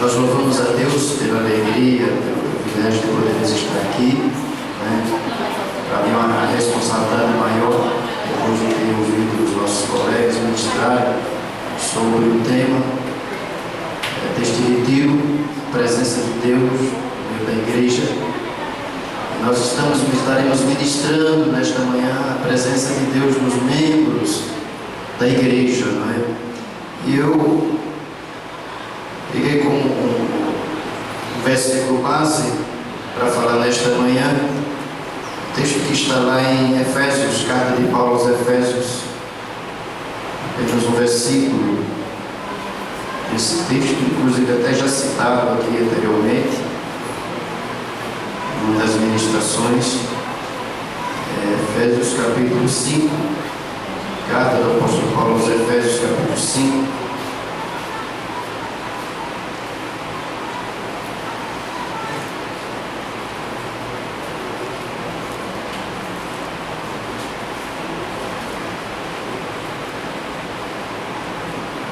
Nós louvamos a Deus pela alegria, pelo privilégio de podermos estar aqui, né? Para mim, uma responsabilidade maior, depois de ter ouvido os nossos colegas ministrarem sobre o tema deste retiro, a presença de Deus no meio da igreja. E nós estaremos ministrando nesta manhã a presença de Deus nos membros da igreja, não é? E eu peguei como um versículo base para falar nesta manhã, o texto que está lá em Efésios, carta de Paulo aos Efésios, apenas um versículo desse texto, inclusive até já citado aqui anteriormente, em uma das ministrações, Efésios capítulo 5, carta do apóstolo Paulo aos Efésios capítulo 5,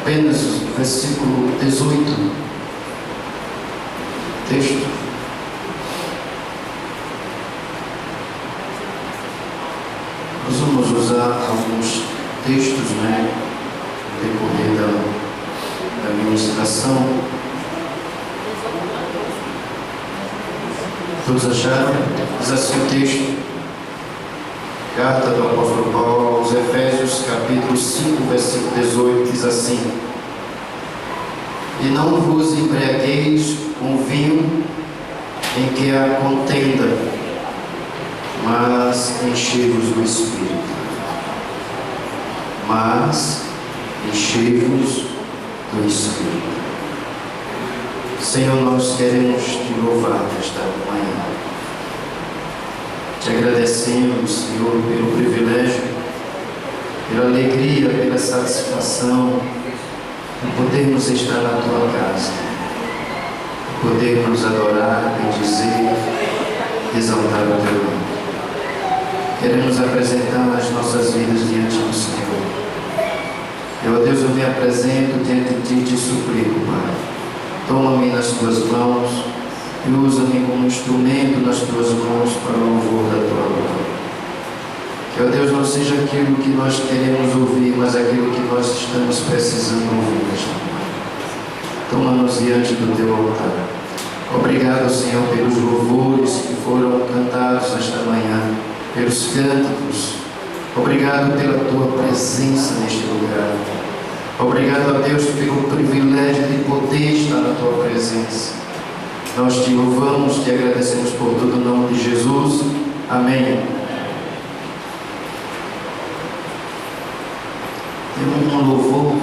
apenas o versículo 18, texto. Nós vamos usar alguns textos, né, no decorrer da ministração. Todos acharam? Diz assim o texto, carta do apóstolo Paulo aos Efésios, capítulo 5, versículo 18, diz assim: E não vos embriagueis com vinho em que há contenda, mas enchei-vos do Espírito. Mas enchei-vos do Espírito. Senhor, nós queremos te louvar nesta manhã. Te agradecemos, Senhor, pelo privilégio, pela alegria, pela satisfação de podermos estar na tua casa, de podermos adorar, bendizer, exaltar o teu nome. Queremos apresentar as nossas vidas diante do Senhor. Eu, Deus, eu me apresento diante de ti e te suplico, Pai. Toma-me nas tuas mãos e usa-me como instrumento nas tuas mãos para o louvor da tua glória. Que, ó Deus, não seja aquilo que nós queremos ouvir, mas aquilo que nós estamos precisando ouvir nesta manhã. Toma-nos diante do teu altar. Obrigado, Senhor, pelos louvores que foram cantados nesta manhã, pelos cânticos. Obrigado pela tua presença neste lugar. Obrigado, a Deus, pelo privilégio de poder estar na tua presença. Nós te louvamos, te agradecemos por tudo, em nome de Jesus. Amém. Tem um louvor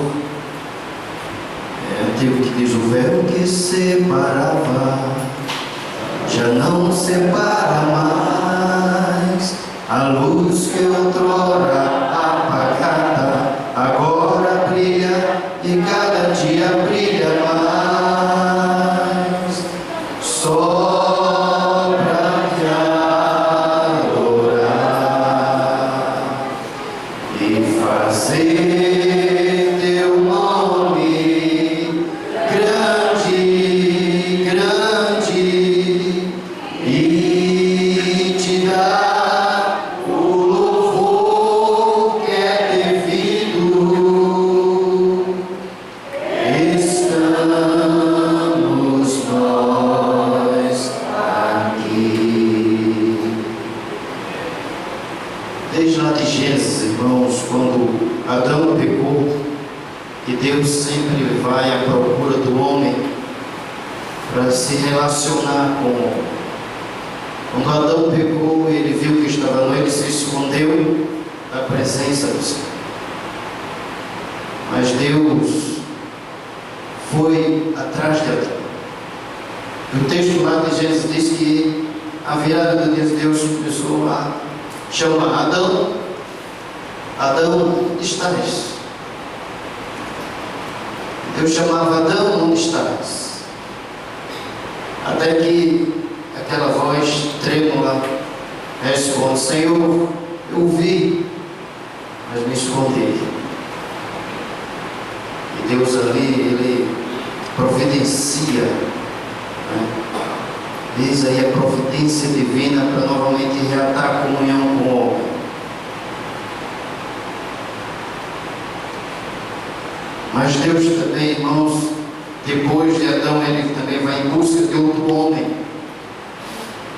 antigo que diz: o véu que separava já não separa mais, a luz que outrora apagada agora brilha e cada dia brilha mais. Só pra te adorar e fazer teu nome grande, grande, e te dar o louvor que é devido. Estamos nós aqui. Desde lá de Gênesis, irmãos, quando Adão pecou, e Deus sempre vai à procura do homem para se relacionar com o homem. Quando Adão pecou, ele viu que estava nu, ele se escondeu da presença do Senhor. Mas Deus foi atrás de Adão. O texto lá de Gênesis diz que a virada do dia de Deus começou a chamar: Adão, Adão, onde estás? Deus chamava: Adão, onde estás? Até que aquela voz trêmula responde: Senhor, eu ouvi, mas me escondi. E Deus ali, ele providencia, né? Diz aí a providência divina para novamente reatar a comunhão com o homem. Mas Deus também, irmãos, depois de Adão, Ele também vai em busca de outro homem,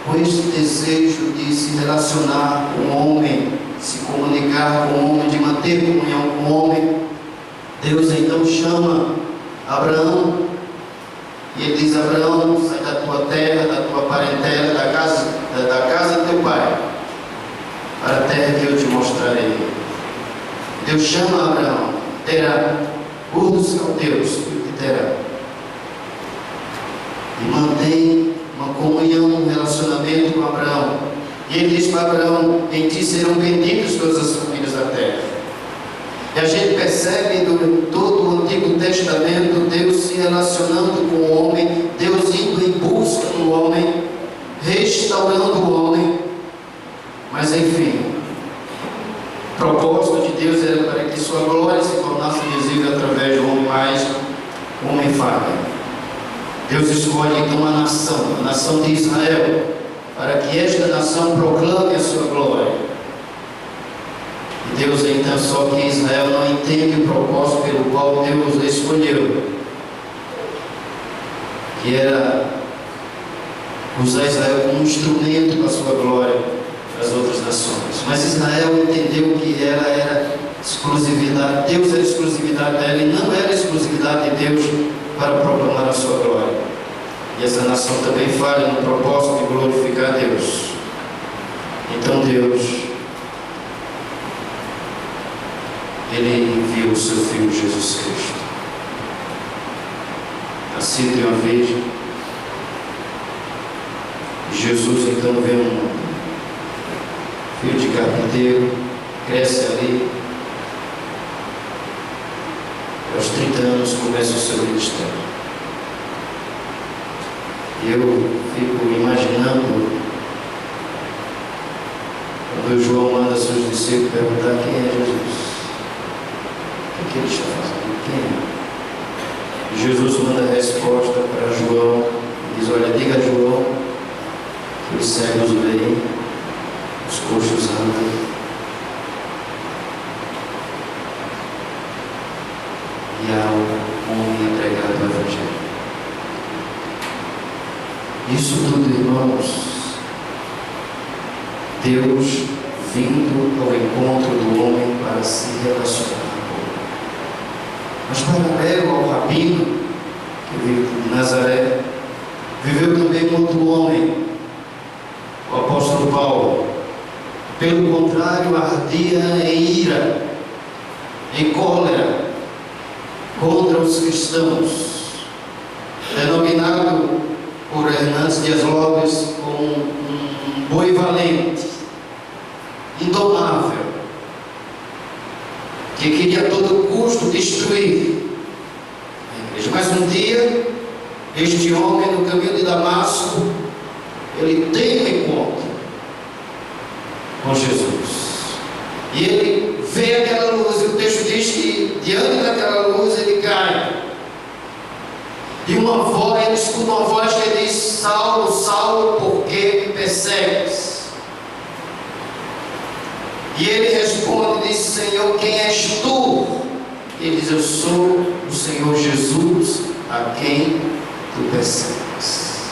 com esse desejo de se relacionar com o homem, se comunicar com o homem, de manter comunhão com o homem. Deus então chama Abraão, e Ele diz: Abraão, sai da tua terra, da tua parentela, da casa de teu pai, para a terra que eu te mostrarei. Deus chama Abraão, terá Ur dos Caldeus, que terá, e mantém uma comunhão, um relacionamento com Abraão. E Ele diz para Abraão: em ti serão benditas todas as famílias da terra. E a gente percebe durante todo o Antigo Testamento Deus se relacionando com o homem, Deus indo em busca do homem, restaurando o homem. Mas enfim, o propósito de Deus era para que sua glória se tornasse visível através do homem, mais homem falho. Deus escolhe então a nação de Israel, para que esta nação proclame a sua glória. E Deus então, só que Israel não entende o propósito pelo qual Deus escolheu, que era usar Israel como um instrumento para a sua glória para as outras nações. Mas Israel entendeu que ela era exclusividade, Deus era exclusividade dela e não era exclusividade de Deus para proclamar a sua glória. E essa nação também falha no propósito de glorificar Deus. Então Deus, Ele enviou o seu Filho Jesus Cristo, nascido de uma virgem. Jesus então vê um filho de carpinteiro, cresce ali, e aos 30 anos começa o seu ministério. E eu fico imaginando quando João manda seus discípulos perguntar: quem é Jesus? O que ele está fazendo? Quem é? Jesus manda a resposta para João e diz: olha, diga a João que os cegos veem, os coxos andam, e há um homem entregado ao Evangelho. Isso tudo, irmãos, Deus vindo ao encontro do homem para se relacionar. Mas paralelo ao rabino que veio de Nazaré, viveu também um outro homem, o apóstolo Paulo. Pelo contrário, ardia em ira, em cólera contra os cristãos, denominado por Hernandes Dias Lopes como um boi valente, indomável, que queria a todo custo destruir a igreja. Mas um dia, este homem no caminho de Damasco, ele tem um encontro com Jesus, e ele vê aquela luz, e o texto diz que diante daquela luz ele cai, e ele escuta uma voz que diz: Saulo, Saulo, por que me persegues? E ele responde e diz: Senhor, quem és tu? Ele diz: eu sou o Senhor Jesus, a quem tu persegues.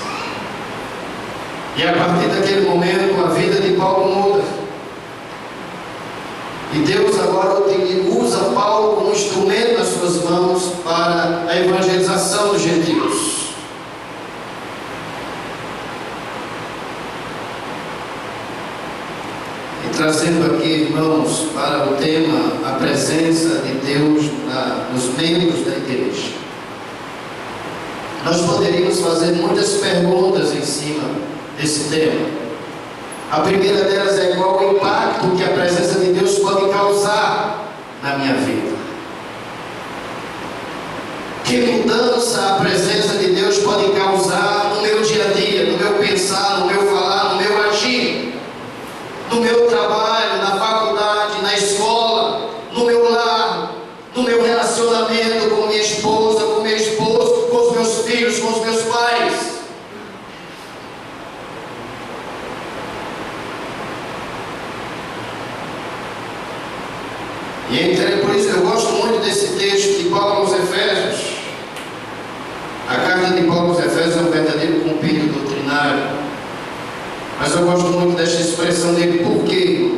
E a partir daquele momento a vida de Paulo muda, e Deus agora usa Paulo como instrumento nas suas mãos para a evangelização dos gentios. Trazendo aqui, irmãos, para o tema a presença de Deus nos membros da igreja. Nós poderíamos fazer muitas perguntas em cima desse tema. A primeira delas é: qual o impacto que a presença de Deus pode causar na minha vida? Que mudança a presença de Deus pode causar no meu dia a dia, no meu pensar, no meu falar, no meu agir? No meu trabalho, na faculdade, na escola, no meu lar, no meu relacionamento com minha esposa, com meu esposo, com os meus Paulo aos Efésios. A carta de Paulo aos Efésios é um verdadeiro compêndio doutrinário. Mas eu gosto muito desta expressão dele. Por quê?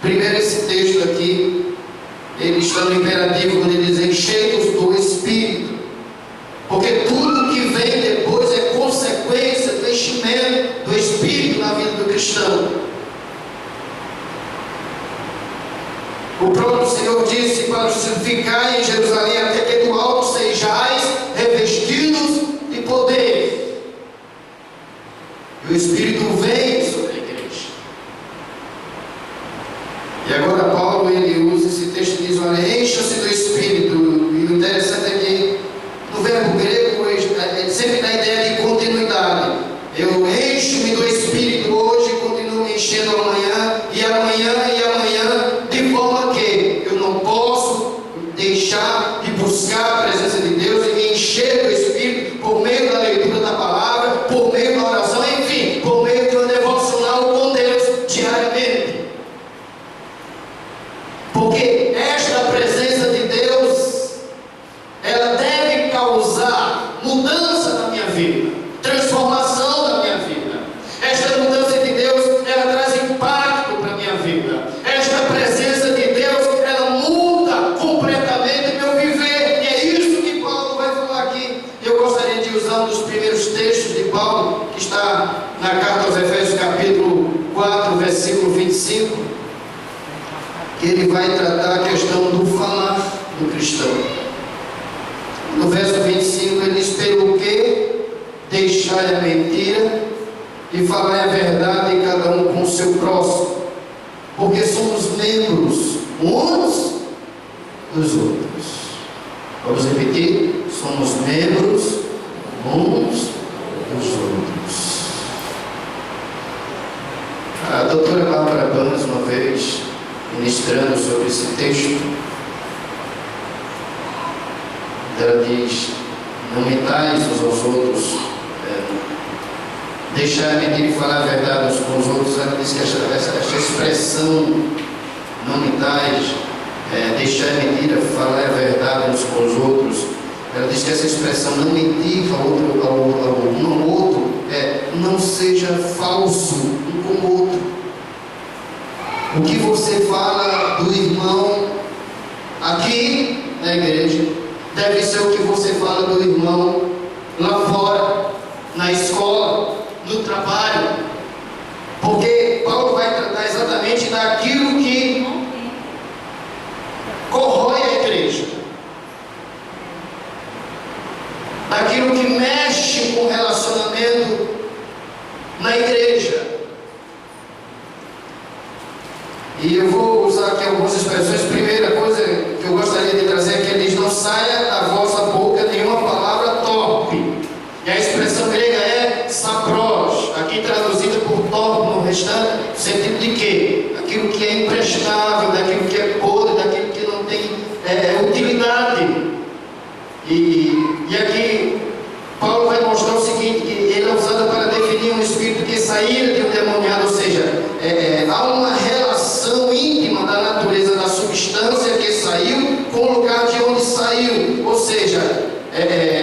Primeiro, esse texto aqui, ele está no imperativo quando ele diz enchei-vos do Espírito. Porque tudo que vem depois é consequência do enchimento do Espírito na vida do cristão. O próprio Senhor disse para ficar em Jerusalém até que do alto sejais revestidos de poder. E o Espírito vem sobre a igreja. E agora Paulo ele usa esse texto e diz, olha, encha-se do Espírito. E o interessante é que no verbo grego ele sempre dá a ideia de continuidade. Eu encho-me do Espírito hoje e continuo me enchendo amanhã, e amanhã, de forma que eu não posso deixar de buscar a presença de Deus e me encher do Espírito por meio da leitura da palavra, por meio da oração, enfim, por meio de um devocional com Deus diariamente. Porque esta presença de Deus, ela deve causar mudança na minha vida, transformação na minha vida. Esta mudança de Deus, ela traz impacto para a minha vida. Esta presença de Deus, ela muda completamente o meu viver. E é isso que Paulo vai falar aqui. Eu gostaria de usar um dos primeiros textos de Paulo, que está na carta aos Efésios, capítulo 4, versículo 25, que ele vai tratar a questão do falar do cristão. No verso 25 ele diz, pelo que deixai a mentira e falai a verdade, cada um com o seu próximo, porque somos membros uns dos outros. Vamos repetir? Somos membros uns dos outros. A doutora Bárbara Banhos, uma vez ministrando sobre esse texto, ela diz, não mentais uns aos outros, deixar a mentira e falar a verdade uns com os outros. Ela diz que esta expressão, não mentais, deixar a mentira, falar a verdade uns com os outros, ela diz que essa expressão, não mentir um ao outro, não seja falso um com o outro. O que você fala do irmão aqui na igreja deve ser o que você fala do irmão lá fora, na escola, no trabalho. Porque Paulo vai tratar exatamente daquilo que corrói a igreja, daquilo que mexe com o relacionamento na igreja. E eu vou usar aqui algumas expressões. Primeira coisa que eu gostaria de trazer é que ele diz, não saia da vossa boca nenhuma palavra torpe. E a expressão grega é sapros, aqui traduzida por torpe no restante, no sentido de quê? Aquilo que é imprestável, daquilo que é podre, daquilo que não tem utilidade. E aqui Paulo vai mostrar o seguinte, que ele é usado para definir um espírito que saíra de um demoniado, ou seja, há uma relação íntima da natureza da substância que saiu com o lugar de onde saiu. Ou seja,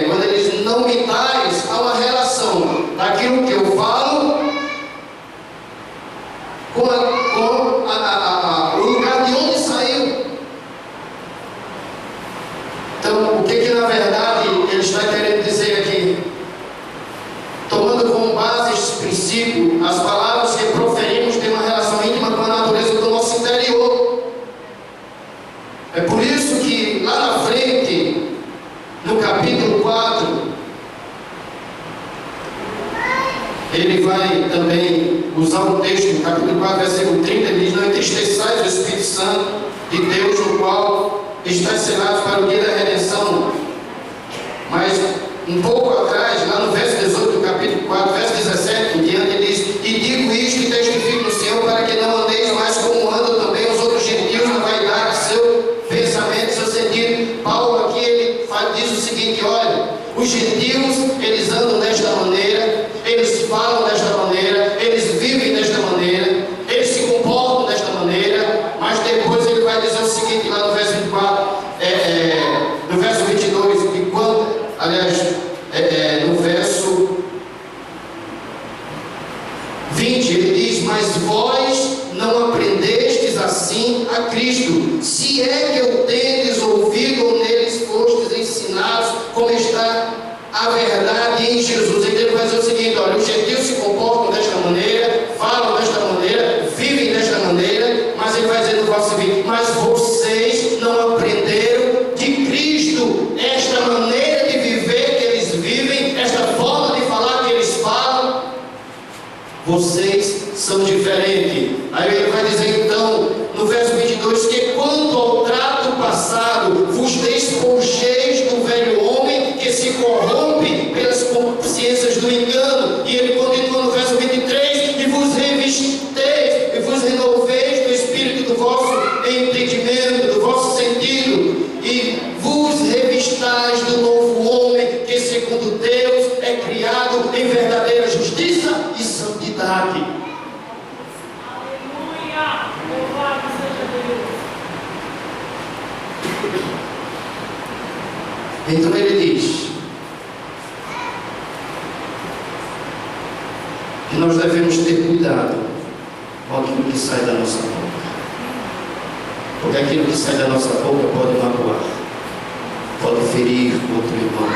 quando ele diz não mentais, há uma relação daquilo que eu falo com o lugar de onde saiu. Então, o que na verdade ele está querendo dizer aqui? Tomando como base este princípio, as palavras que proferimos têm uma relação íntima com a natureza do nosso interior. É por isso que lá na frente, no capítulo 4, ele vai também usar um texto, no capítulo 4, versículo 30, ele diz, não entristeçais o Espírito Santo de Deus, no qual estáis selados para o dia da redenção. Mas um pouco atrás, lá no verso 18 do capítulo 4, verso 17 em diante, ele diz, e digo isto e testifico no Senhor, para que não andeis mais como andam também os outros gentios na vaidade de seu pensamento, seu sentido. Paulo aqui ele diz o seguinte, olha, os gentios, eles andam desta maneira, eles falam desta maneira, eles vivem desta maneira, eles se comportam desta maneira, mas depois ele vai dizer o seguinte, lá no verso 24, no verso 22, aliás, no verso 20, ele diz: mas vós não aprendestes assim a Cristo, se é que o tendes ouvido ou neles fostes ensinados, como está a verdade em Jesus. Então ele vai dizer o seguinte: olha, os gentios se comportam desta maneira, falam desta maneira, vivem desta maneira, mas ele vai dizer no verso 20: mas vocês não aprenderam de Cristo esta maneira de viver que eles vivem, esta forma de falar que eles falam. Vocês são diferentes. Aí ele vai dizer então no verso 22 que quanto ao trato passado vos despojeis do velho homem que se corrompe pelas consciências do engano. E ele continua no verso 23: e vos revesteis e vos renoveis do espírito do vosso entendimento, do vosso sentido, e vos revistais do novo homem que segundo Deus é criado em verdadeira justiça e santidade. Então ele diz que nós devemos ter cuidado com aquilo que sai da nossa boca, porque aquilo que sai da nossa boca pode magoar, pode ferir outro irmão,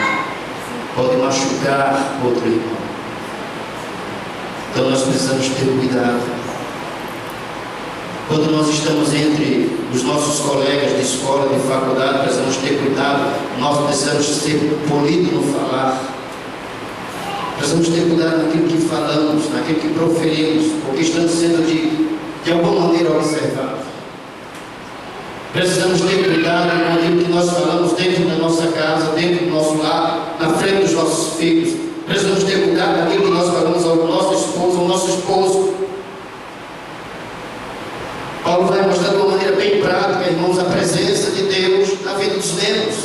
pode machucar outro irmão. Então nós precisamos ter cuidado. Quando nós estamos entre os nossos colegas de escola, de faculdade, precisamos ter cuidado. Nós precisamos ser polidos no falar. Precisamos ter cuidado naquilo que falamos, naquilo que proferimos, porque estamos sendo de alguma maneira observados. Precisamos ter cuidado com aquilo que nós falamos dentro da nossa casa, dentro do nosso lar, na frente dos nossos filhos. Precisamos ter cuidado naquilo que nós falamos ao nosso esposo, ao nosso esposo. Paulo vai mostrar de uma maneira bem prática, irmãos, a presença de Deus na vida dos membros.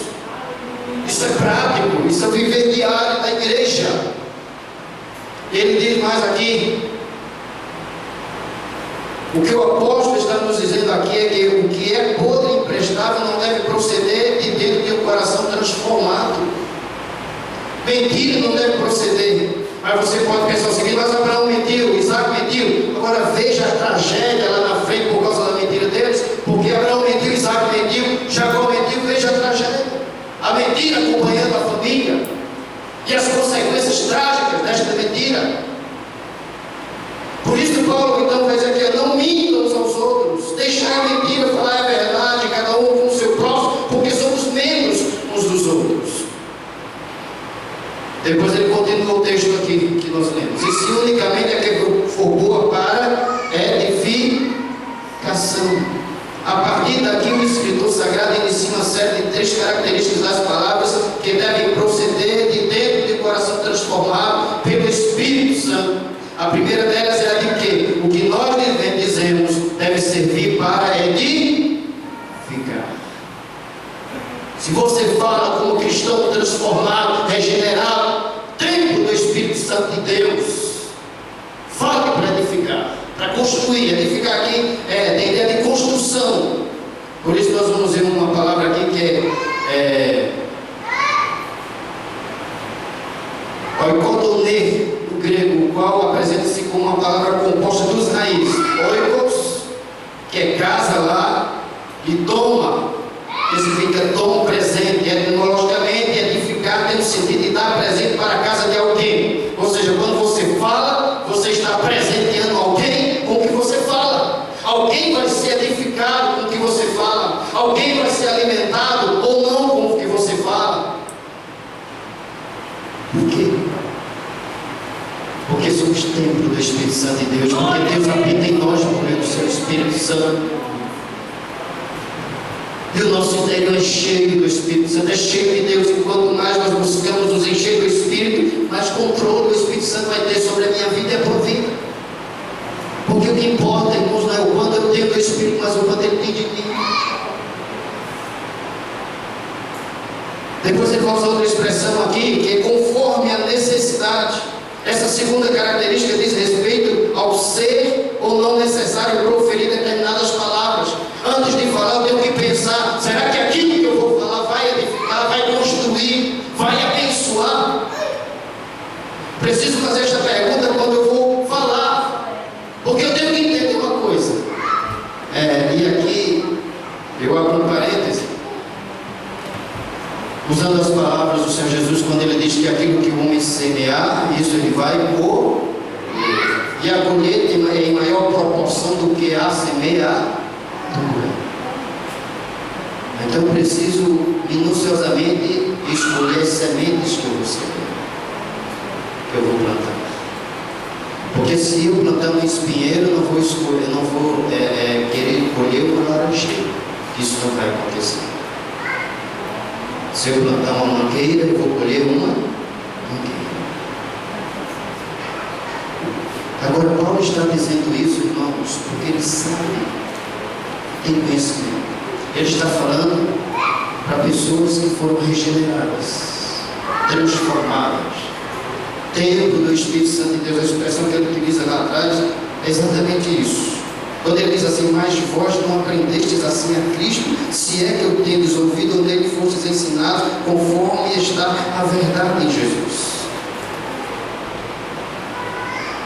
Isso é prático, isso é viver diário da igreja. Ele diz mais aqui: o que o apóstolo está nos dizendo aqui é que o que é podre e imprestável não deve proceder de dentro de um coração transformado. Mentira não deve proceder. Mas você pode pensar o seguinte: mas Abraão mentiu, Isaac mentiu, agora veja a tragédia lá na frente por causa da mentira deles. Porque Abraão mentiu, Isaac mentiu, Jacó mentiu, veja a tragédia, a mentira acompanhando a família e as consequências trágicas desta mentira. Por isso que Paulo então vai dizer aqui: não mintam uns aos outros, deixar a mentira, falar a verdade, cada um com o seu próximo, porque somos membros uns dos outros. Depois ele continua o texto aqui que nós lemos: e se unicamente aquilo for boa para edificação. A partir daqui o escritor sagrado inicia uma série de 3 características das palavras que devem proceder de dentro do coração transformado pelo Espírito Santo. A primeira delas é a de que o que nós dizemos deve servir para edificar. Se você fala como cristão transformado, regenerado, templo do Espírito Santo de Deus, fale para edificar, para construir. Edificar aqui tem ideia de construção. Por isso nós vamos ver uma palavra aqui que é oikodomê, do grego, o qual apresenta-se como uma palavra composta dos raízes oikos, que é casa lá, e doma, que significa dom presente. Etimologicamente, edificar tem o sentido de dar presente para a casa de alguém. Ou seja, quando você fala, você está presenteando alguém com o que você fala. Alguém vai ser edificado com o que você fala. Alguém vai ser alimentado ou não com o que você fala. Por quê? Porque somos templo do Espírito Santo de Deus. Porque Deus habita em nós por meio do seu Espírito Santo. E o nosso interior é cheio do Espírito Santo, é cheio de Deus. E quanto mais nós buscamos nos encher do Espírito, mais controle o Espírito Santo vai ter sobre a minha vida e a tua vida. Porque o que importa, irmãos, não é o quanto eu tenho do Espírito, mas o quanto ele tem de mim. Depois ele vai usar outra expressão aqui, que é conforme a necessidade. Essa segunda característica diz respeito ao ser ou não necessário proferir determinadas palavras. Antes de falar, eu tenho que pensar: será que aquilo que eu vou falar vai edificar, vai construir, vai abençoar palavras do Senhor Jesus, quando ele diz que aquilo que o homem semear, isso ele vai colher. E a colheita é em maior proporção do que a semeadura. Então eu preciso minuciosamente escolher as sementes que eu vou semear, que eu vou plantar. Porque se eu plantar um espinheiro, eu não vou escolher, eu não vou querer colher uma laranjeira. Isso não vai acontecer. Se eu plantar uma mangueira, eu vou colher uma mangueira. Agora, Paulo está dizendo isso, irmãos, porque ele sabe, tem conhecimento. Ele está falando para pessoas que foram regeneradas, transformadas, templo do Espírito Santo de Deus. A expressão que ele utiliza lá atrás é exatamente isso. Quando ele diz assim: mas vós não aprendestes assim a Cristo, se é que eu tendes ouvido onde ele fostes ensinados, conforme está a verdade em Jesus.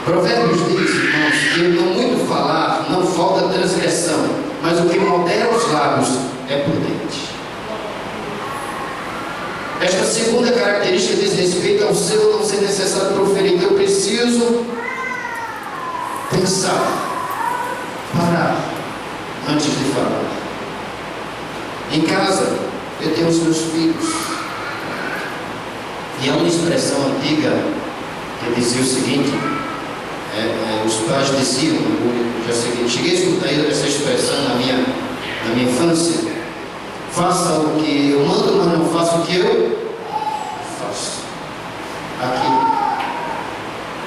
Provérbios diz, irmãos, que no muito falar não falta transgressão, mas o que modera os lábios é prudente. Esta segunda característica diz respeito ao seu não ser necessário proferir. Então eu preciso pensar, parar antes de falar. Em casa, eu tenho os meus filhos, e há uma expressão antiga que dizia o seguinte: os pais diziam, cheguei a escutar essa expressão na minha infância: faça o que eu mando, mas não faça o que eu faço.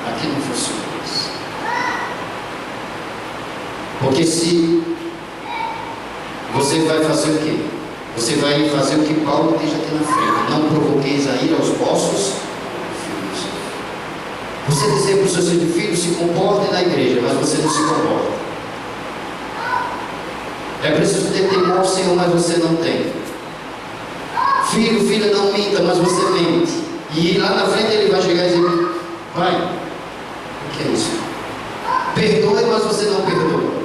Aqui não funciona isso. Porque se você vai fazer o quê? Você vai fazer o que Paulo diz aqui na frente: não provoqueis a ira aos vossos filhos. Você dizer para os seus filhos: se comportem na igreja, mas você não se comporta. É preciso ter temor ao Senhor, mas você não tem. Filho, filha, não minta, mas você mente. E lá na frente ele vai chegar e dizer: pai, o que é isso? Perdoe, mas você não perdoa.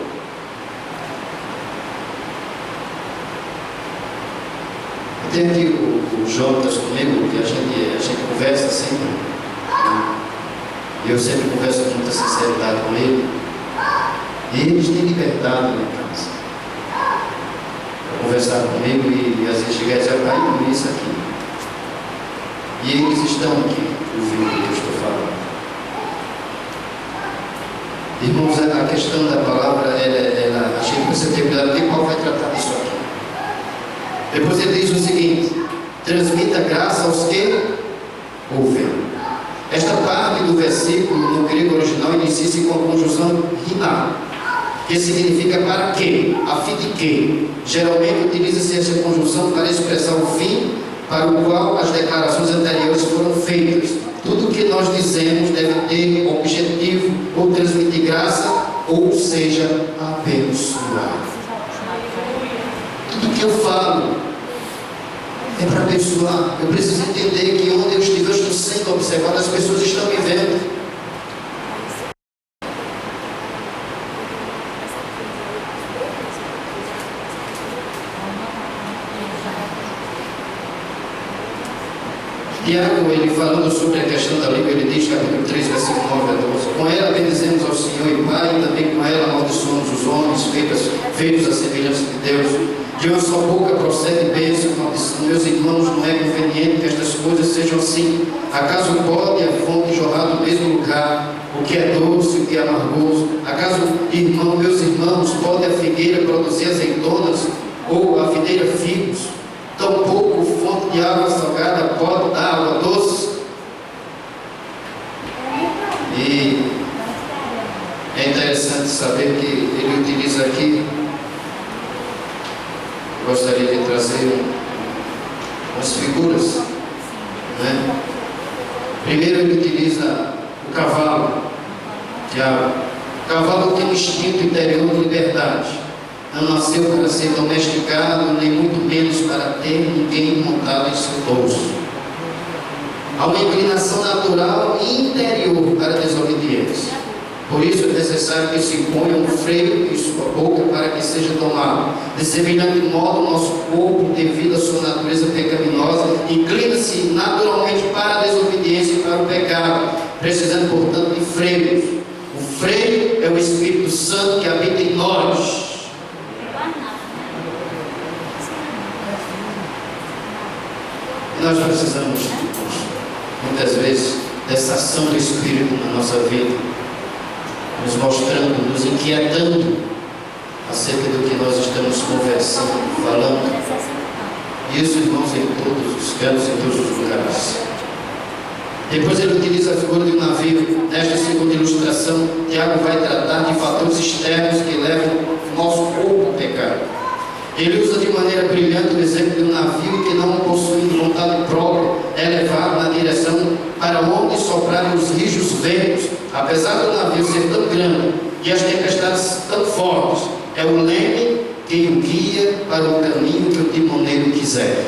Eu tenho aqui o Jonas comigo, que a gente conversa sempre, né? E eu sempre converso com muita sinceridade com ele. E eles têm liberdade na minha casa para conversar comigo e às vezes chegar e dizer: pai, eu isso aqui. E eles estão aqui ouvindo o que eu estou falando. Irmãos, a questão da palavra, a gente precisa ter cuidado, porque Paulo vai tratar disso aqui. Depois ele diz o seguinte: transmita graça aos que ouvem. Esta parte do versículo no grego original inicia-se com a conjunção rina, que significa para quê, a fim de quê. Geralmente utiliza-se essa conjunção para expressar o fim para o qual as declarações anteriores foram feitas. Tudo o que nós dizemos deve ter objetivo ou transmitir graça, ou seja, abençoar. Tudo que eu falo é para abençoar. Eu preciso entender que onde eu estiver, eu estou sendo observado, as pessoas estão me vendo. Tiago, ele falando sobre a questão da língua, ele diz, capítulo 3, versículo 9 a 12: com ela bendizemos ao Senhor e Pai, e também com ela amaldiçoamos os homens, feitos à semelhança de Deus. De uma só boca procede bênção e maldição. Meus irmãos, não é conveniente que estas coisas sejam assim. Acaso pode a fonte jorrar do mesmo lugar o que é doce e o que é amargoso? Acaso, meus irmãos, pode a figueira produzir azeitonas ou a videira figos? Tampouco fonte de água salgada pode dar água doce. E é interessante saber que ele utiliza aqui, gostaria de trazer umas figuras, né? Primeiro ele utiliza o cavalo. O cavalo tem um instinto interior de liberdade. Não nasceu para ser domesticado, nem muito menos para ter ninguém montado em seu bolso. Há uma inclinação natural e interior para a desobediência. Por isso é necessário que se ponha um freio em sua boca para que seja tomado. De semelhante modo, o nosso corpo, devido à sua natureza pecaminosa, inclina-se naturalmente para a desobediência e para o pecado, precisando, portanto, de freios. O freio é o Espírito Santo que habita em nós. E nós precisamos, muitas vezes, dessa ação do Espírito na nossa vida, nos mostrando, nos inquietando acerca do que nós estamos conversando, falando. Isso, irmãos, em todos os cantos, em todos os lugares. Depois ele utiliza a figura de um navio. Nesta segunda ilustração, Tiago vai tratar de fatores externos que levam o nosso corpo ao pecado. Ele usa de maneira brilhante o exemplo de um navio que, não possuindo vontade própria, é levado na direção para onde soprarem os rijos ventos. Apesar do navio ser tão grande e as tempestades tão fortes, é o leme que o guia para o caminho que o timoneiro quiser.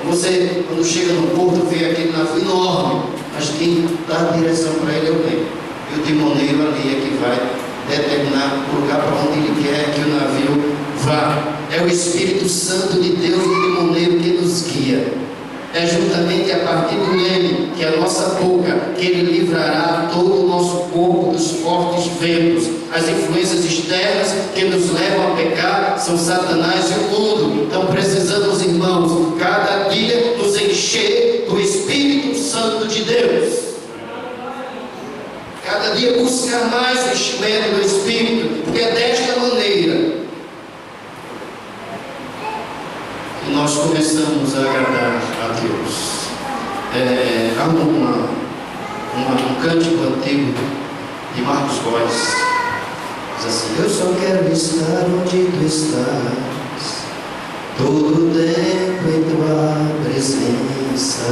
Você, quando chega no porto, vê aquele navio enorme, mas quem dá a direção para ele é o leme. E o timoneiro ali é que vai determinar o lugar para onde ele quer que o navio vá. É o Espírito Santo de Deus, o timoneiro, que nos guia. É justamente a partir do leme, que é a nossa boca, que ele livrará todo o nosso corpo dos fortes ventos. As influências externas que nos levam a pecar são Satanás e o mundo. Então precisamos, irmãos, cada dia nos encher do Espírito Santo de Deus. Cada dia buscar mais o enchimento do Espírito, porque é desta maneira que nós começamos a agradar a Deus. Há um cântico antigo de Marcos Góes, diz assim: eu só quero estar onde tu estás, todo tempo em tua presença.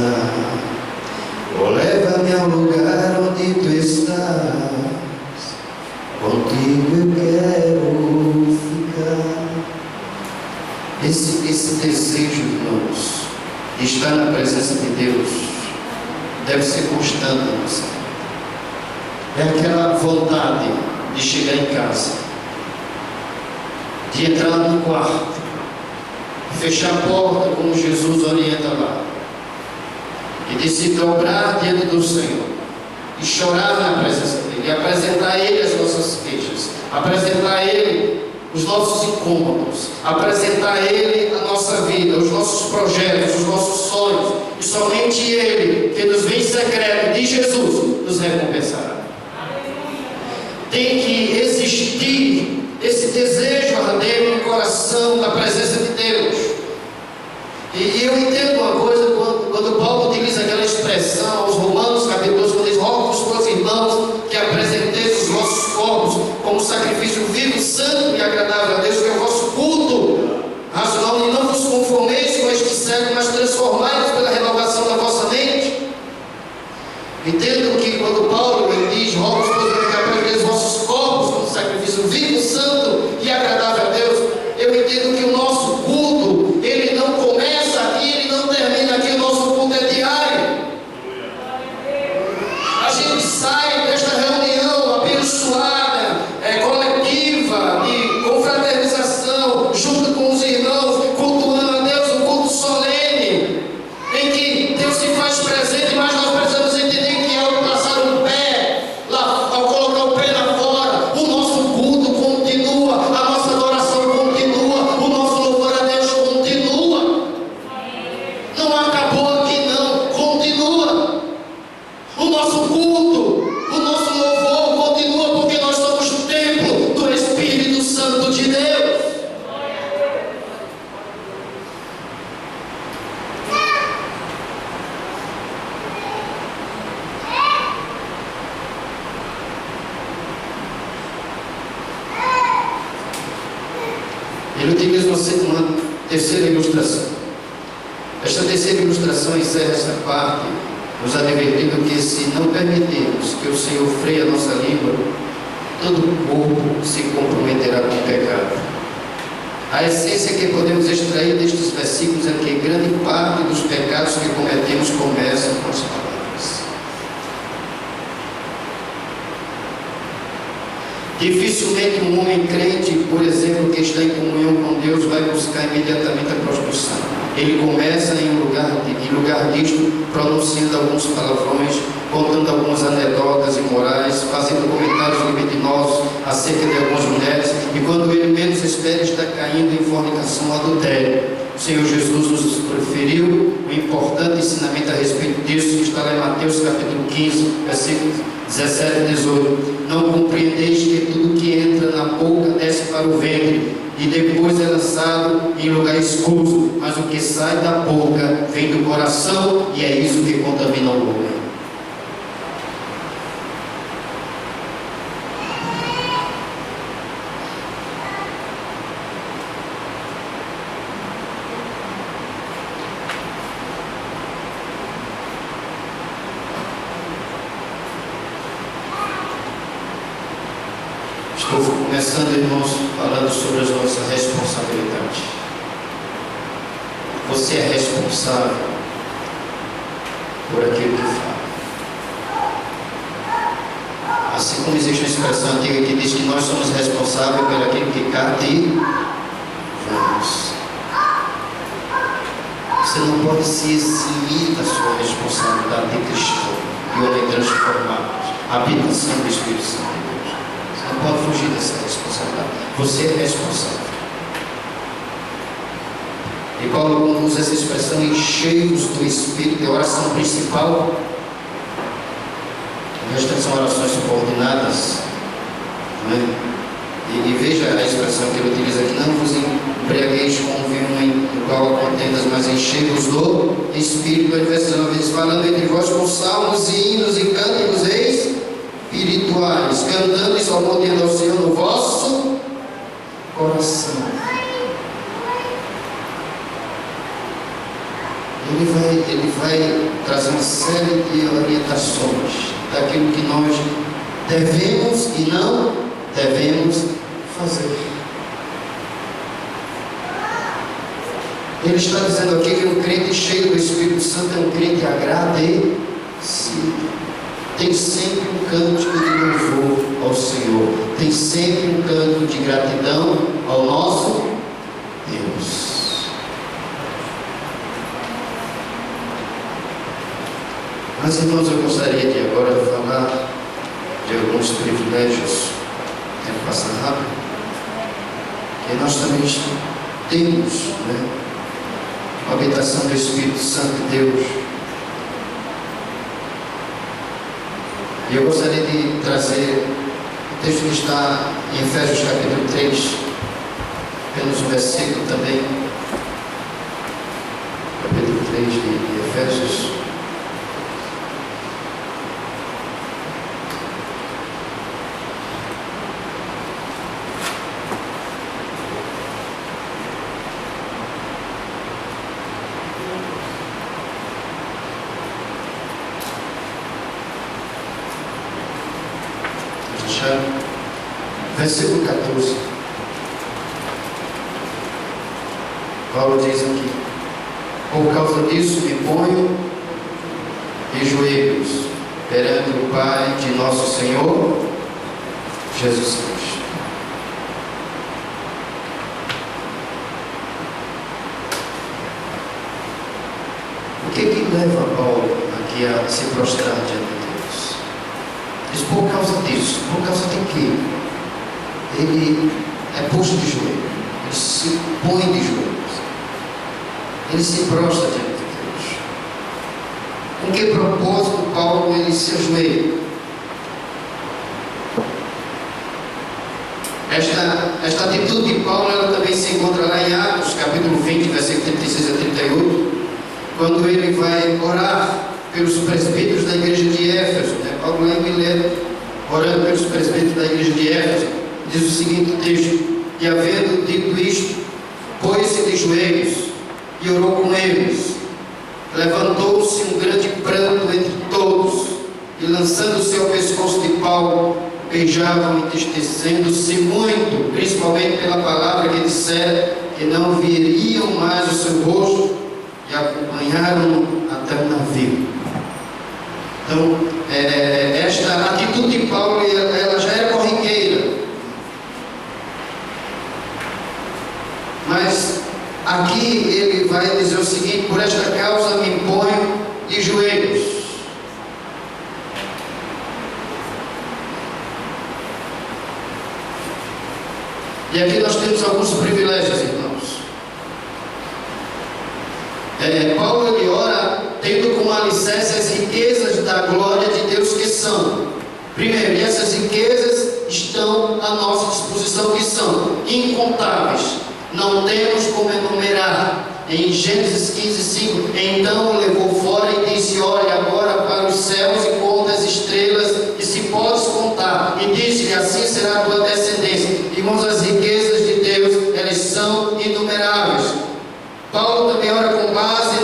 Oh, leva-me ao lugar onde tu estás, contigo eu quero ficar. Esse desejo, irmãos, de estar na presença de Deus, deve ser constante na nossa vida. É aquela vontade de chegar em casa, de entrar no quarto, fechar a porta como Jesus orienta lá, e de se dobrar diante do Senhor, e chorar na presença dEle, e apresentar a Ele as nossas queixas, apresentar a Ele os nossos incômodos, apresentar a Ele a nossa vida, os nossos projetos, os nossos sonhos, e somente Ele, que nos vem em secreto de Jesus, nos recompensará. Tem que existir esse desejo arder no coração da presença de Deus. E eu entendo uma coisa, quando Paulo utiliza aquela expressão aos Romanos, capítulo 12, quando diz: rogo-vos, meus irmãos, que apresenteis os vossos corpos como sacrifício vivo, santo e agradável a Deus, que é o vosso culto racional, e não vos conformeis com este século, mas transformai-vos pela renovação da vossa mente. Entendo que quando Paulo diz: rogo-vos, meus irmãos, que apresenteis os vossos corpos como sacrifício vivo, santo e agradável a Deus, eu entendo que o nosso culto, ele não começa aqui, ele não termina aqui. O nosso culto é diário. A gente sai desta reunião abençoada, coletiva, de confraternização, junto com os irmãos, cultuando a Deus, um culto solene, em que Deus se faz presente, mas nós precisamos entender que ao passar o pé, ao colocar o pé lá fora, o nosso culto continua, a nossa adoração continua, o nosso louvor a Deus continua. Não acabou aqui não, continua. O nosso culto, o nosso louvor continua, porque nós somos o templo do Espírito Santo de Deus. Ele utiliza uma terceira ilustração. Esta terceira ilustração encerra esta parte, nos advertindo que, se não permitirmos que o Senhor freie a nossa língua, todo o corpo se comprometerá com o pecado. A essência que podemos extrair destes versículos é que grande parte dos pecados que cometemos começam com as palavras. Dificilmente um homem crente, por exemplo, que está em comunhão com Deus, vai buscar imediatamente a prostituição. Ele começa em lugar disto, pronunciando alguns palavrões, contando algumas anedotas imorais, fazendo comentários libidinosos acerca de algumas mulheres, e quando ele menos espera, está caindo em fornicação, adultério. O Senhor Jesus nos preferiu um importante ensinamento a respeito disso, que está lá em Mateus capítulo 15, versículos 17 e 18. Não compreendeis que tudo que entra na boca desce para o ventre, e depois é lançado em lugar escuso, mas o que sai da boca vem do coração, e é isso que contamina o homem. Estou começando, irmãos, falando sobre a nossa responsabilidade. Você é responsável por aquilo que fala. Assim como existe uma expressão antiga que diz que nós somos responsáveis por aquilo que cativamos. Você não pode se eximir da sua responsabilidade de cristão, de homem transformado, habitação do Espírito Santo. Não pode fugir dessa responsabilidade. Você é responsável. E Paulo, quando usa essa expressão, cheios do Espírito, a oração principal, o restante são orações subordinadas, não é? E veja a expressão que ele utiliza aqui: não vos embriagueis com vinho no qual há contendas, mas enchei-vos do Espírito. Ele verso 19 diz: falando entre vós com salmos e hinos e cânticos espirituais, cantando e salmodiando ao Senhor no vosso coração. Ele vai trazer uma série de orientações daquilo que nós devemos e não devemos fazer. Ele está dizendo aqui que um crente cheio do Espírito Santo é um crente agradecido. Tem sempre um cântico de louvor ao Senhor. Tem sempre um canto de gratidão ao nosso Deus. Mas, irmãos, eu gostaria de agora falar de alguns privilégios. O tempo passa rápido. Que nós também temos, né? A habitação do Espírito Santo de Deus. E eu gostaria de trazer o texto que está em Efésios capítulo 3, apenas um versículo também, capítulo 3 de Efésios. Versículo 14. Paulo diz aqui: por causa disso me ponho de joelhos perante o Pai de nosso Senhor Jesus Cristo. O que leva Paulo aqui a se prostrar diante de Deus? Diz: por causa disso. Por causa de quê? Ele é posto de joelho, ele se põe de joelhos, ele se prostra diante de Deus. Com que propósito Paulo ele se ajoelha? Esta atitude de Paulo, ela também se encontra lá em Atos, capítulo 20, versículo 36 a 38, quando ele vai orar pelos presbíteros da igreja de Éfeso, né? Paulo lá em Mileto, orando pelos presbíteros da igreja de Éfeso. Diz o seguinte texto: e havendo dito isto, pôs-se de joelhos e orou com eles. Levantou-se um grande pranto entre todos, e lançando-se ao pescoço de Paulo, beijavam, entristecendo-se muito, principalmente pela palavra que dissera, que não veriam mais o seu rosto, e acompanharam-no até o navio. Então, esta atitude de Paulo, ela já era corriqueira. E aqui nós temos alguns privilégios, irmãos. Paulo ele ora tendo como alicerce as riquezas da glória de Deus que são. Primeiro, e essas riquezas estão à nossa disposição, que são incontáveis. Não temos como enumerar. Em Gênesis 15:5, então o levou fora e disse: olhe agora para os céus e conta as estrelas, e se podes contar. E disse-lhe: assim será a tua descendência. Irmãos, as riquezas de Deus, elas são inumeráveis. Paulo também ora com base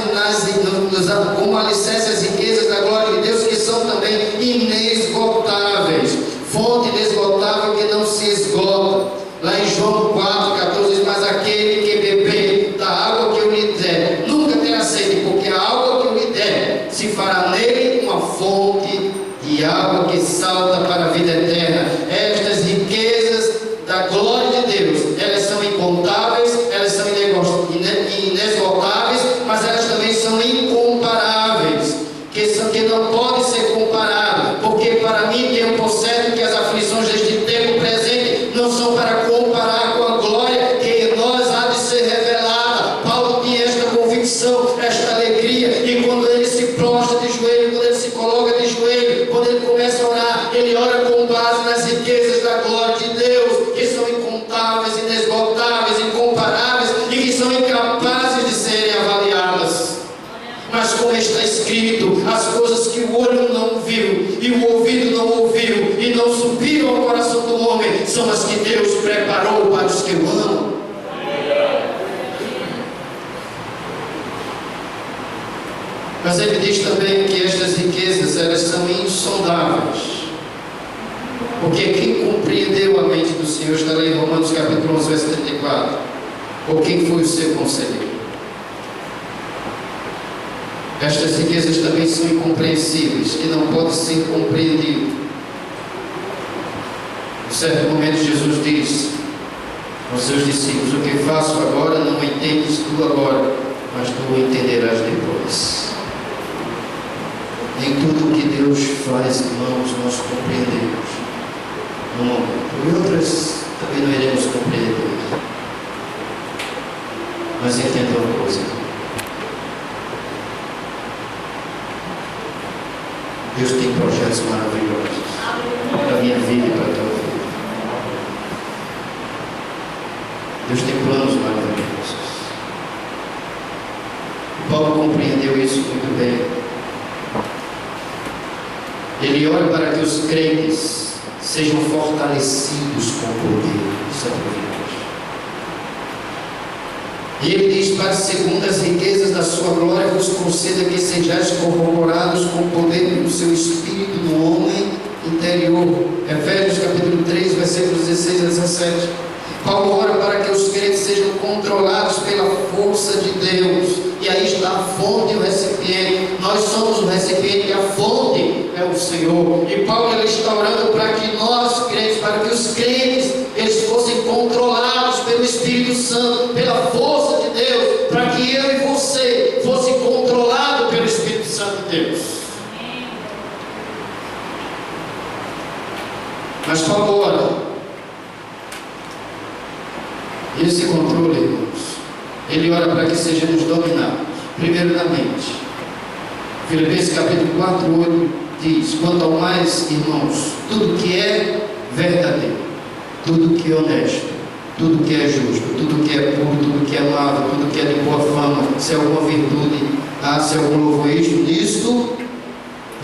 como alicerce as riquezas da glória de Deus, que são também inesgotáveis. Fonte inesgotável que não se esgota. Lá em João 4:14 diz: mas aquele que beber da água que eu lhe der nunca terá sede, porque a água que eu lhe der se fará nele uma fonte de água que salta para a vida eterna. Estas riquezas da glória de Deus, elas são incontáveis, elas são inesgotáveis, mas elas também são incomparáveis, que não podem ser comparadas, porque para mim tenho por certo que as aflições deste tempo presente não são para comparar com a glória que em nós há de ser revelada. Paulo tinha esta convicção, esta alegria, e quando ele se prostra de joelho, quando ele se coloca de joelho, quando ele começa a orar, ele ora com base nas riquezas da glória de Deus, que são incontáveis, inesgotáveis, incomparáveis e que são incapazes de serem avaliadas. Mas como está escrito, as coisas que o olho não viu e o ouvido não ouviu e não subiram ao coração do homem, são as que Deus preparou para os que o amam. Mas ele diz também que estas riquezas, elas são insondáveis, porque quem compreendeu a mente do Senhor, está lá em Romanos capítulo 11, verso 34, ou quem foi o seu conselheiro. Estas riquezas também são incompreensíveis, que não podem ser compreendidas. Em certo momento Jesus diz aos seus discípulos: o que faço agora não entendes tu agora, mas tu o entenderás depois. Nem tudo o que Deus faz, irmãos, nós compreendemos no momento, e outras também não iremos compreender. Mas entenda uma coisa: Deus tem projetos maravilhosos para a minha vida e para a tua vida. Deus tem planos maravilhosos. Paulo compreendeu isso muito bem. Ele ora para que os crentes sejam fortalecidos com o poder. Isso é privilégio. E ele diz: para segundo as riquezas da sua glória vos conceda que sejais corroborados com o poder do seu Espírito no homem interior. Efésios capítulo 3, versículos 16 a 17. Paulo ora para que os crentes sejam controlados pela força de Deus. E aí está a fonte e o recipiente. Nós somos o recipiente e a fonte é o Senhor. E Paulo ele está orando para que nós crentes, para que os crentes eles fossem controlados pelo Espírito Santo, pela força de Deus, para que eu e você fosse controlado pelo Espírito Santo de Deus. Mas Paulo ora. E esse controle, irmãos, ele ora para que sejamos dominados, primeiro na mente. Filipenses capítulo 4:8 diz: quanto ao mais, irmãos, tudo que é verdadeiro, tudo que é honesto, tudo que é justo, tudo que é puro, tudo que é amável, tudo que é de boa fama, se é alguma virtude, se é algum louvor, nisto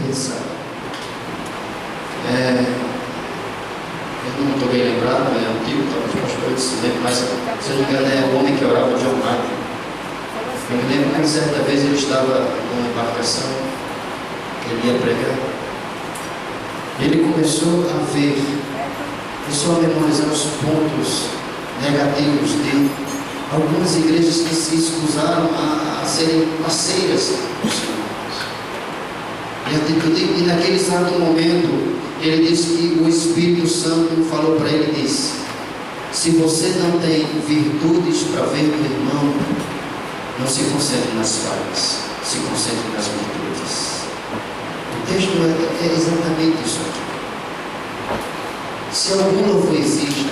pensar. Eu não estou bem lembrado, é antigo, talvez o pastor se lembre, mas se não me engano é o homem que orava, John Martin. Eu me lembro que certa vez ele estava numa embarcação, ele ia pregar. Ele começou a ver, começou a memorizar os pontos negativos de algumas igrejas que se escusaram a serem parceiras dos irmãos. E naquele exato momento, ele disse que o Espírito Santo falou para ele e disse: se você não tem virtudes para ver o irmão, não se concentre nas falhas, se concentre nas virtudes. O texto é exatamente isso aqui. Se algum louvor existe,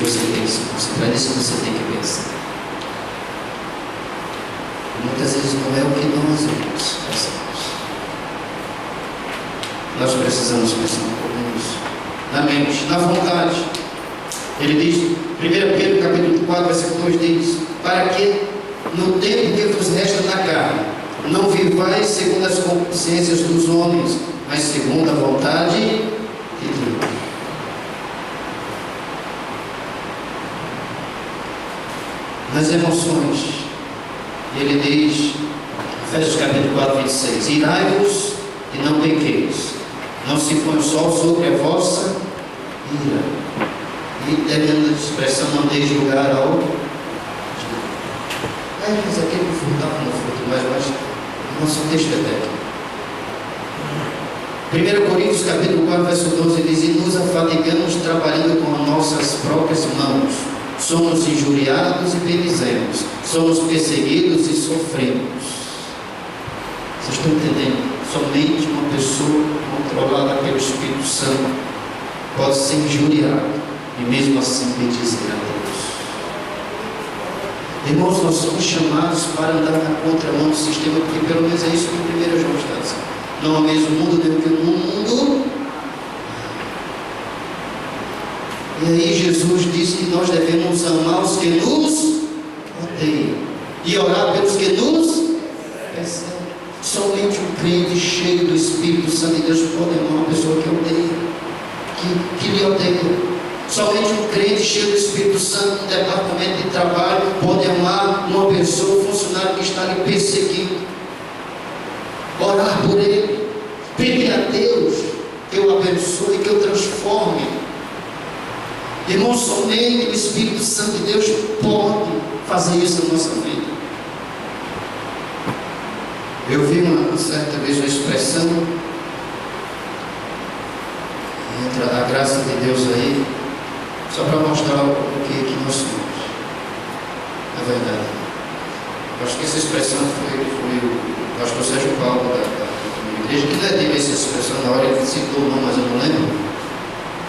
você pensa, concentrar nisso que você tem que pensar. E muitas vezes não é o que nós pensamos. Nós precisamos pensar um pouco nisso. Na mente, na vontade. Ele diz, 1 Pedro capítulo 4, versículo 2 diz: para que no tempo que vos resta na carne, não vivais segundo as concupiscências dos homens, mas segundo a vontade de Deus. Nas emoções, ele diz, Efésios capítulo 4, 26: irai-vos e não pequeis, não se põe o sol sobre a vossa ira. E devendo a expressão, não deis lugar ao mas aquele que frutava no fruto, mas o nosso texto é técnico. 1 Coríntios capítulo 4, verso 12 diz: e nos afadigamos trabalhando com as nossas próprias mãos, somos injuriados e bendizemos, somos perseguidos e sofremos. Vocês estão entendendo? Somente uma pessoa controlada pelo Espírito Santo pode ser injuriada e mesmo assim bendizer a Deus. Irmãos, nós somos chamados para andar na contramão do sistema, porque pelo menos é isso que o 1 João está dizendo. Não há mesmo mundo do que no mundo. E aí Jesus disse que nós devemos amar os que nos odeiam e orar pelos que nos perseguem. Somente um crente cheio do Espírito Santo de Deus pode amar uma pessoa que odeia, que lhe odeia. Somente um crente cheio do Espírito Santo no departamento de trabalho pode amar uma pessoa, um funcionário que está lhe perseguindo. Orar por ele, pedir a Deus que eu abençoe, que eu transforme. Irmão, somente o Espírito Santo de Deus pode fazer isso na nossa vida. Eu vi uma certa vez uma expressão, entra a graça de Deus aí, só para mostrar o que nós somos. Na verdade, eu acho que essa expressão foi o pastor Sérgio Paulo da igreja, que não é dele essa expressão, na hora ele citou o nome, mas eu não lembro,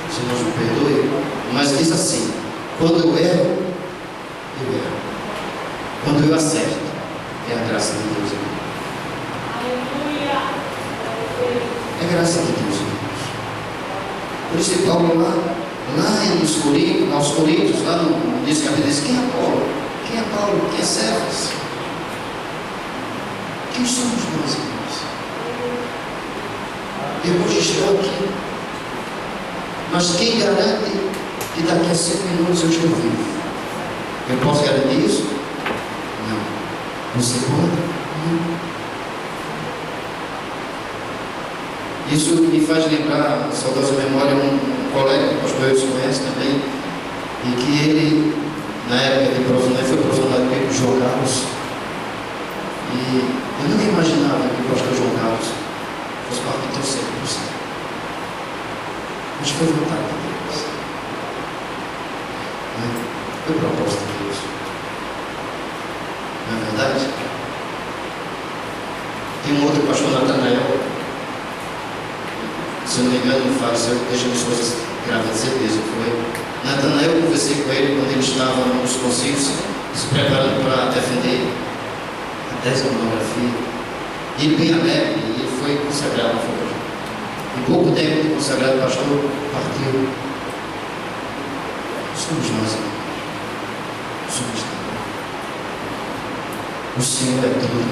se não me perdoe, mas diz assim: quando eu erro, eu erro. Quando eu acerto, é a graça de Deus. É graça de Deus, irmãos. Por isso que Paulo lá aos Coríntios, lá no início do capítulo, diz: quem é Paulo? Quem é Paulo? Quem é Cefas? Quem somos nós, irmãos? Eu hoje estou aqui, mas quem garante que daqui a 5 minutos eu estou vivo? Eu posso garantir isso? Não. Você pode? Não. Isso me faz lembrar, saudosa memória, um colega que o pastor Wilson conhece também, e que ele, na época de profissional, foi profissional pelo João Carlos, e eu nunca imaginava que o pastor João Carlos fosse parte do terceiro curso. Mas foi vontade de Deus. Foi proposta de Deus. Não é verdade? Tem um outro pastor, Natanael, se eu não me engano, o fariseu, deixa as coisas graves de certeza, foi. Natanael, eu conversei com ele quando ele estava nos concílios, se preparando para defender a tese de monografia. E ele bem alegre, e ele foi consagrado. Em pouco tempo de consagrado, pastor partiu. Somos nós, irmãos. Somos nós. O Senhor é tudo.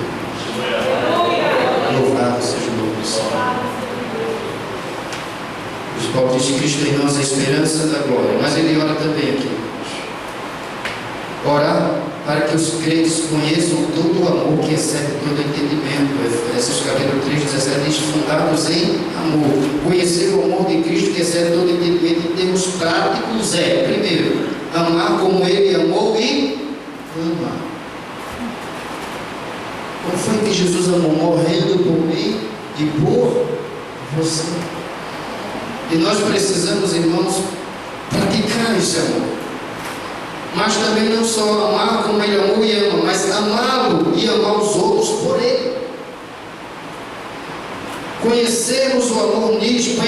Louvado seja o nome do Senhor. Paulo diz que Cristo em nós é a esperança da glória, mas ele ora também aqui. Orar para que os crentes conheçam todo o amor que excede todo entendimento. Efésios capítulo 3, 17 diz: fundados em amor. Conhecer o amor de Cristo que excede todo entendimento em termos práticos é, primeiro, amar como ele amou e amar. Como foi que Jesus amou? Morrendo por mim e por você. E nós precisamos, irmãos, praticar esse amor. Mas também não só amar como ele amou e ama, mas amá-lo e amar os outros por ele. Conhecemos o amor nisto,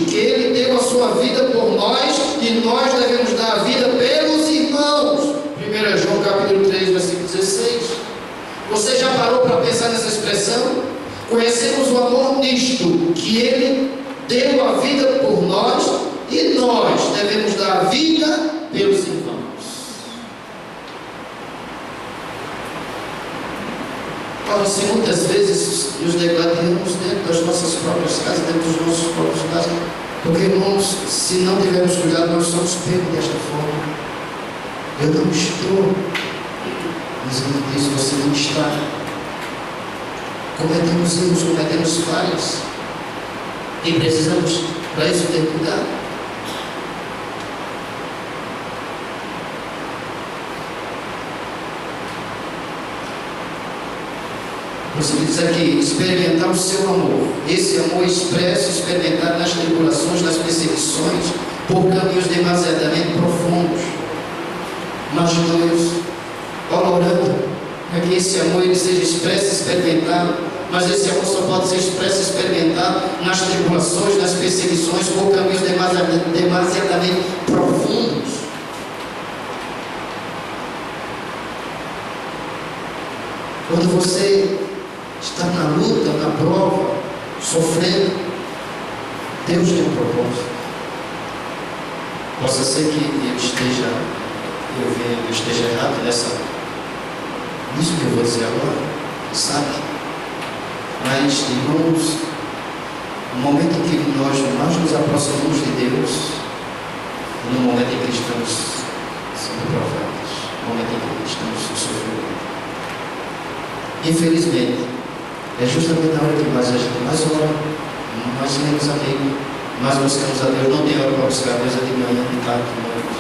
que Ele deu a sua vida por nós e nós devemos dar a vida pelos irmãos. 1 João capítulo 3, versículo 16. Você já parou para pensar nessa expressão? Conhecemos o amor nisto, que Ele deu a vida por nós e nós devemos dar a vida pelos irmãos. Assim, muitas vezes nos degladiamos dentro das nossas próprias casas, dentro dos nossos próprios casas, porque, irmãos, se não tivermos cuidado, nós somos pegos desta forma. Eu não estou, mas ele diz: você não está. Cometemos erros, cometemos falhas, e precisamos, para isso, ter cuidado. Você diz aqui: experimentar o seu amor. Esse amor expresso, experimentado nas tribulações, nas perseguições, por caminhos demasiadamente profundos. Imagina isso, Paulo orando para que esse amor ele seja expresso, experimentado. Mas esse amor só pode ser expresso, experimentado nas tribulações, nas perseguições, por caminhos demasiadamente profundos. Quando você está na luta, na prova, sofrendo, Deus tem um propósito. Possa ser que eu esteja errado nisso que eu vou dizer agora, sabe? Mas, irmãos, no momento em que nós mais nos aproximamos de Deus, no momento em que estamos sendo provados, no momento em que estamos sofrendo, infelizmente, é justamente na hora que mais a gente mais ora, mais lemos a Bíblia, mais buscamos a Deus. Não tem hora para buscar a Deus, de manhã, de tarde, de noite.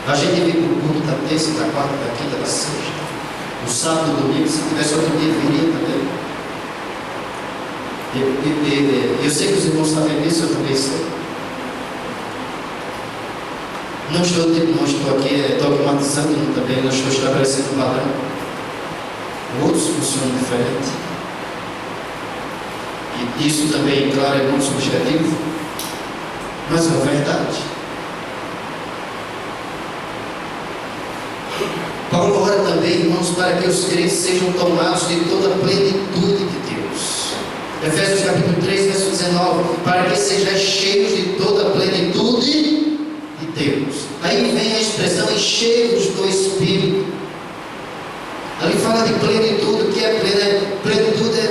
A gente vem para o culto da terça, da quarta, da quinta, da sexta, o sábado, do domingo. Se tivesse outro dia, viria também. Eu sei que os irmãos sabem disso, eu também sei. Não estou aqui dogmatizando também, não estou estabelecendo um padrão. Outros funcionam diferente. E isso também, claro, é muito subjetivo, mas é a verdade. Paulo ora também, irmãos, para que os crentes sejam tomados de toda a plenitude de Deus. Efésios capítulo 3, verso 19: para que sejam cheios de toda a plenitude de Deus. Aí vem a expressão cheios do Espírito. Ali fala de plenitude. O que é plena? Plenitude é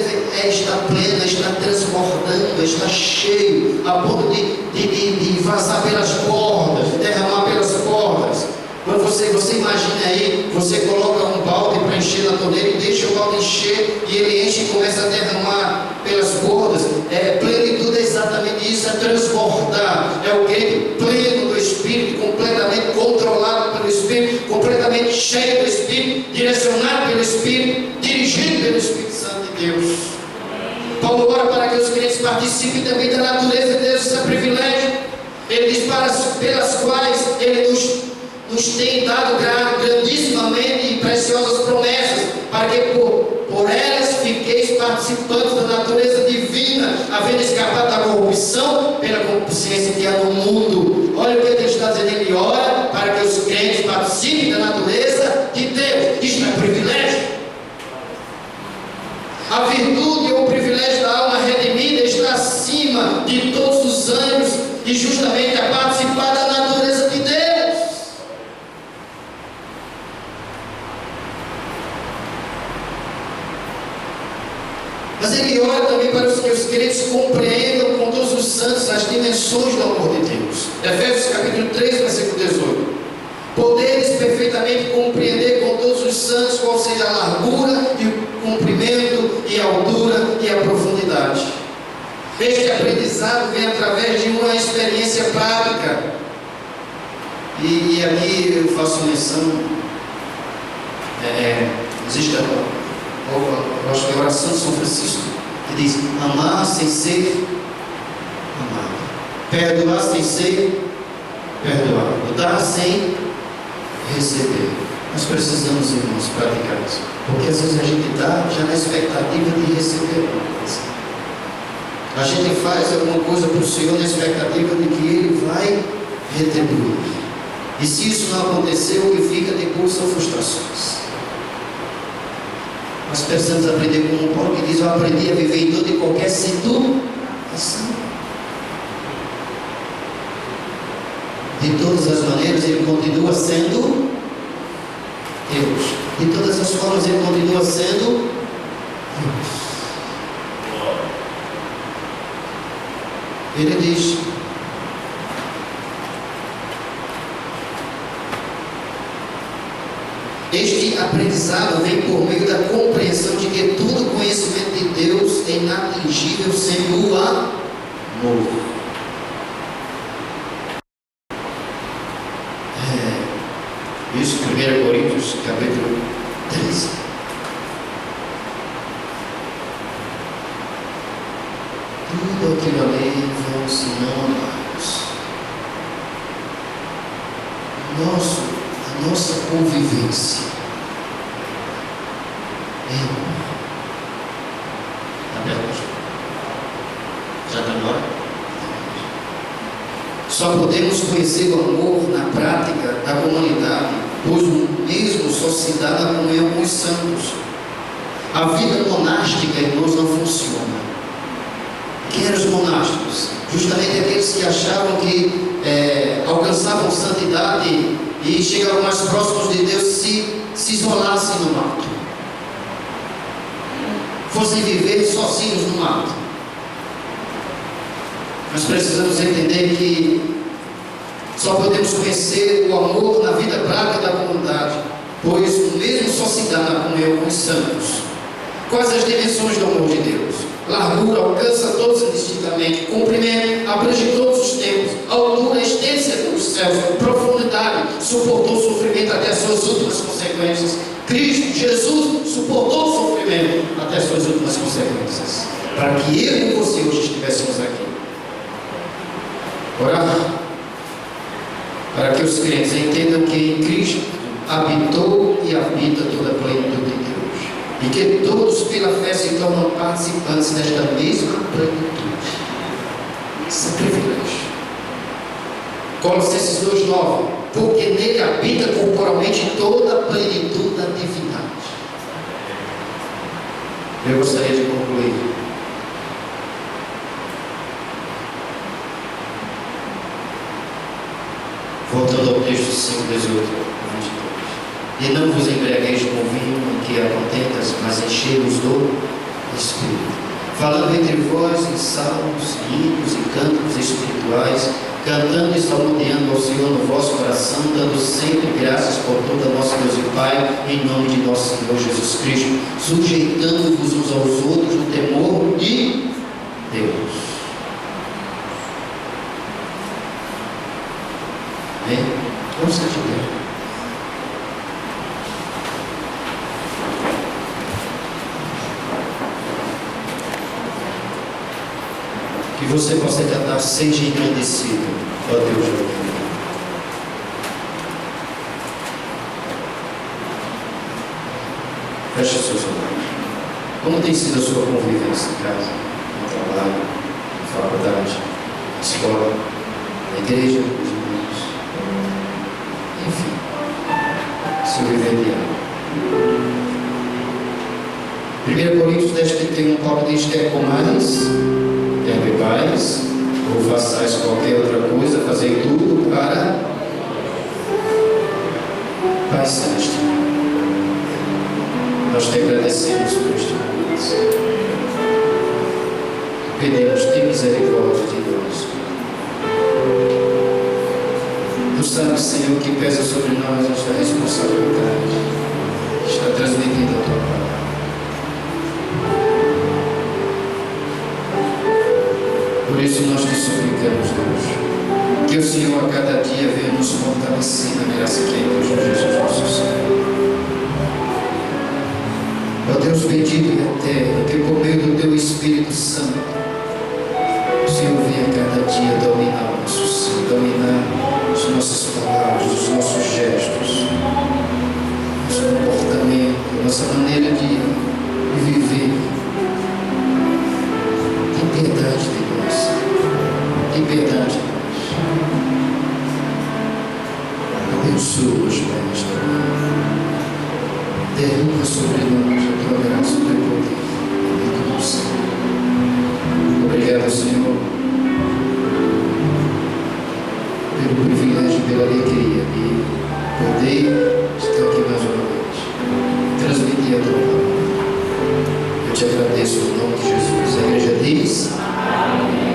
estar plena, estar transbordando, estar cheio, a ponto de vazar pelas cordas, derramar pelas cordas. Quando você imagina aí, você coloca um balde para encher na torneira e deixa o balde encher, e ele enche e começa a derramar pelas cordas. Plenitude é exatamente isso, é transbordar. É o crente pleno do Espírito, completamente controlado pelo Espírito, completamente cheio do Espírito, direcionado pelo Espírito, dirigido pelo Espírito Santo de Deus. Paulo ora para que os crentes participem também da natureza de Deus, esse é privilégio. Ele diz: pelas quais Ele nos tem dado grandissimamente e preciosas promessas, para que por elas fiqueis participantes da natureza divina, havendo escapado da corrupção pela consciência que há no mundo. Olha o que ele está dizendo: ele ora para que os crentes participem da natureza de Deus. Isto é privilégio. A virtude ou o privilégio da alma redimida está acima de todos os ânimos e justamente a participar da natureza de Deus. Mas ele ora também para que os crentes compreendam com todos os santos as dimensões do amor de Deus. Efésios capítulo 3, versículo 18. Poderes perfeitamente compreender com todos os santos qual seja a largura e o comprimento e a altura e a profundidade. Este aprendizado vem através de uma experiência prática. E aqui eu faço menção, existe eu acho que a oração de São Francisco, que diz: amar sem ser amado, perdoar sem ser perdoado, dar sem receber. Nós precisamos, irmãos, praticar isso, porque às vezes a gente dá já na expectativa de receber alguma coisa. A gente faz alguma coisa para o Senhor na expectativa de que Ele vai retribuir. E se isso não acontecer, o que fica depois são frustrações. Nós precisamos aprender como Paulo que diz: eu aprendi a viver em toda e qualquer situação. De todas as maneiras, Ele continua sendo Deus. De todas as formas, Ele continua sendo Deus. Ele diz: este aprendizado vem por meio da compreensão de que todo conhecimento de Deus é inatingível sem o amor. Isso, 1 Coríntios, capítulo 13. Tudo aquilo ali vão ensinando amados. A nossa convivência é amor. Está perto? Já está na hora? Só podemos conhecer o amor na prática da comunidade, pois o mesmo só se dá na comunhão com os santos. A vida monástica em nós não funciona. Quem eram os monásticos? Justamente aqueles que achavam que alcançavam santidade e chegavam mais próximos de Deus se isolassem no mato, fossem viver sozinhos no mato. Nós precisamos entender que só podemos conhecer o amor na vida prática da comunidade, pois o mesmo só se dá na comunhão com os santos. Quais as dimensões do amor de Deus? Largura alcança todos indistintamente, comprimento abrange todos os tempos, altura extensa dos céus, profundidade suportou o sofrimento até as suas últimas consequências. Cristo, Jesus, suportou o sofrimento até as suas últimas consequências, para que eu e você hoje estivéssemos aqui. Orar para que os crentes entendam que em Cristo habitou e habita toda a plenitude de Deus, e que todos pela fé se tornam participantes desta mesma plenitude. Isso é privilégio. Colossenses 2,9: porque nele habita corporalmente toda a plenitude da divindade. Eu gostaria de concluir. Voltando ao texto 5, 18 a 22. E não vos embriagueis com vinho em que há contentas, mas enchei-vos do Espírito, falando entre vós em salmos, hinos e cânticos espirituais, cantando e salmodiando ao Senhor no vosso coração, dando sempre graças por todo nosso Deus e Pai, em nome de nosso Senhor Jesus Cristo, sujeitando-vos uns aos outros no temor de Deus. Vamos ser de Deus. Que você possa cantar: seja engrandecido, ó Deus. Feche os seus olhos. Como tem sido a sua convivência em casa, no trabalho, na faculdade, na escola, na igreja? Enfim, seu viver diário. 1 Coríntios 10:31, Paulo diz: quer comais, quer bebais, ou façais qualquer outra coisa, fazei tudo para Pai Celestial. Nós te agradecemos por este momento. Pedimos, tem misericórdia de nós. Tu sabes, Senhor, que pesa sobre nós esta responsabilidade. Está transmitindo a tua palavra. Por isso nós te suplicamos, Deus, que o Senhor a cada dia venha nos fortalecer na graça que é em Cristo Jesus nosso Senhor. Ó Deus bendito e eterno, que por meio do teu Espírito Santo, o Senhor venha a cada dia dominar o nosso ser, dominar as nossas palavras, os nossos gestos, nosso comportamento, nossa maneira de viver. Tem piedade pelo privilégio e pela alegria de poder estar aqui mais uma vez, transmitir a tua palavra. Eu te agradeço em nome de Jesus. A igreja diz: amém.